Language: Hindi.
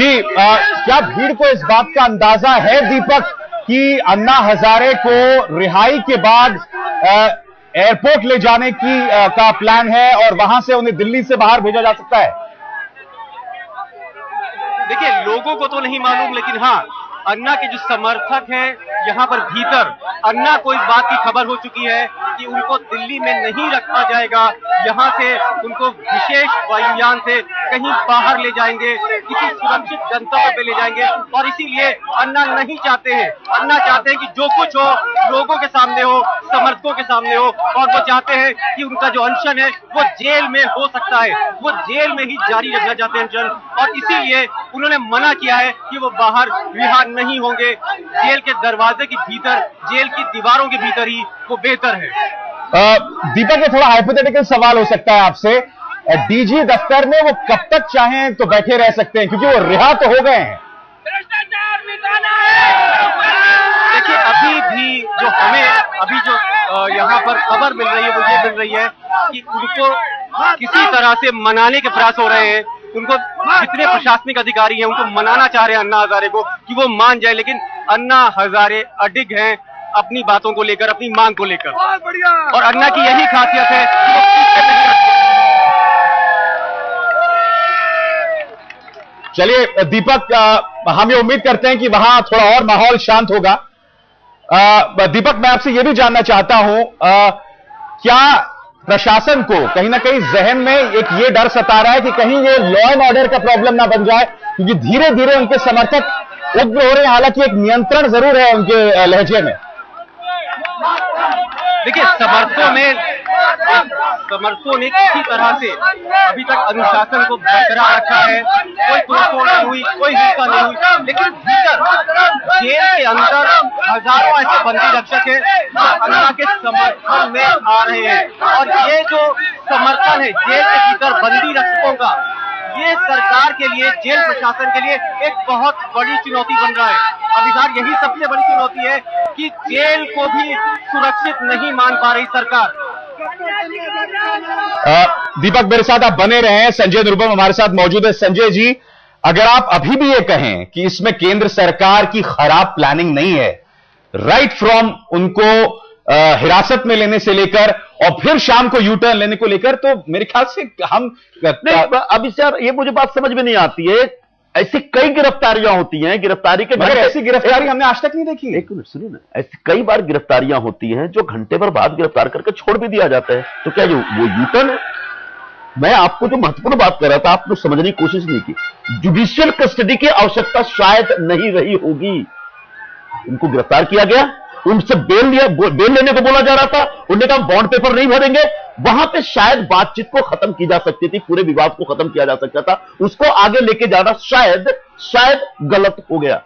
जी क्या भीड़ को इस बात का अंदाजा है दीपक कि अन्ना हजारे को रिहाई के बाद एयरपोर्ट ले जाने की का प्लान है और वहां से उन्हें दिल्ली से बाहर भेजा जा सकता है? देखिए, लोगों को तो नहीं मालूम, लेकिन हाँ, अन्ना के जो समर्थक हैं यहाँ पर भीतर, अन्ना को इस बात की खबर हो चुकी है कि उनको दिल्ली में नहीं रखा जाएगा। यहाँ से उनको विशेष वायुयान से कहीं बाहर ले जाएंगे, किसी सुरक्षित गंतव्य पे ले जाएंगे। और इसीलिए अन्ना नहीं चाहते हैं, अन्ना चाहते हैं कि जो कुछ हो लोगों के सामने हो, समर्थकों के सामने हो। और वो चाहते हैं कि उनका जो अनशन है वो जेल में हो सकता है, वो जेल में ही जारी रखना चाहते हैं अनशन। और इसीलिए उन्होंने मना किया है कि वो बाहर रिहा नहीं होंगे। जेल के दरवाजे के भीतर, जेल की दीवारों के भीतर ही वो बेहतर है। दीपक, ये थोड़ा हाइपोथेटिकल सवाल हो सकता है आपसे। डीजी दफ्तर में वो कब तक चाहें तो बैठे रह सकते हैं, क्योंकि वो रिहा तो हो गए हैं। देखिए, अभी भी जो हमें यहाँ पर खबर मिल रही है वो ये मिल रही है कि उनको किसी तरह से मनाने के प्रयास हो रहे हैं। उनको जितने प्रशासनिक अधिकारी हैं उनको मनाना चाह रहे हैं अन्ना हजारे को कि वो मान जाए, लेकिन अन्ना हजारे अडिग हैं अपनी बातों को लेकर, अपनी मांग को लेकर। और अन्ना की यही खासियत है कि वो चलिए दीपक, हम ये उम्मीद करते हैं कि वहां थोड़ा और माहौल शांत होगा। दीपक, मैं आपसे ये भी जानना चाहता हूं, क्या प्रशासन को कहीं ना कहीं जहन में एक ये डर सता रहा है कि कहीं ये लॉ एंड ऑर्डर का प्रॉब्लम ना बन जाए, क्योंकि धीरे धीरे उनके समर्थक उग्र हो रहे हैं, हालांकि एक नियंत्रण जरूर है उनके लहजे में। देखिए, समर्थकों ने किसी तरह से अभी तक अनुशासन को बरकरार रखा है, कोई तोड़फोड़ नहीं हुई, कोई हिंसा नहीं हुई। लेकिन भीतर जेल के अंदर हजारों ऐसे बंदी रक्षक हैं जो अन्ना के समर्थन में आ रहे हैं। और ये जो समर्थन है जेल के भीतर बंदी रक्षकों का, ये सरकार के लिए, जेल प्रशासन के लिए एक बहुत बड़ी चुनौती बन रहा है। अभिधार, यही सबसे बड़ी चुनौती है कि जेल को भी सुरक्षित नहीं मान पा रही सरकार। दीपक, मेरे साथ आप बने रहे हैं। संजय निरुपम हमारे साथ मौजूद है। संजय जी, अगर आप अभी भी ये कहें कि इसमें केंद्र सरकार की खराब प्लानिंग नहीं है, राइट फ्रॉम उनको हिरासत में लेने से लेकर और फिर शाम को यू टर्न लेने को लेकर, तो मेरे ख्याल से हम अभी सर ये मुझे बात समझ में नहीं आती है। ऐसी कई गिरफ्तारियां होती हैं, गिरफ्तारी के मगर ऐसी गिरफ्तारी हमने आज तक नहीं देखी। एक मिनट सुनिए ना, ऐसी कई बार गिरफ्तारियां होती हैं जो घंटे भर बाद गिरफ्तार करके छोड़ भी दिया जाता है। तो क्या वो यू टर्न है? मैं आपको जो महत्वपूर्ण बात कर रहा था आपने समझने की कोशिश नहीं की। जुडिशियल कस्टडी की आवश्यकता शायद नहीं रही होगी। उनको गिरफ्तार किया गया, उनसे बेल लेने को बोला जा रहा था, उन्होंने कहा बॉन्ड पेपर नहीं भरेंगे। वहां पे शायद बातचीत को खत्म की जा सकती थी, पूरे विवाद को खत्म किया जा सकता था। उसको आगे लेके जाना शायद गलत हो गया।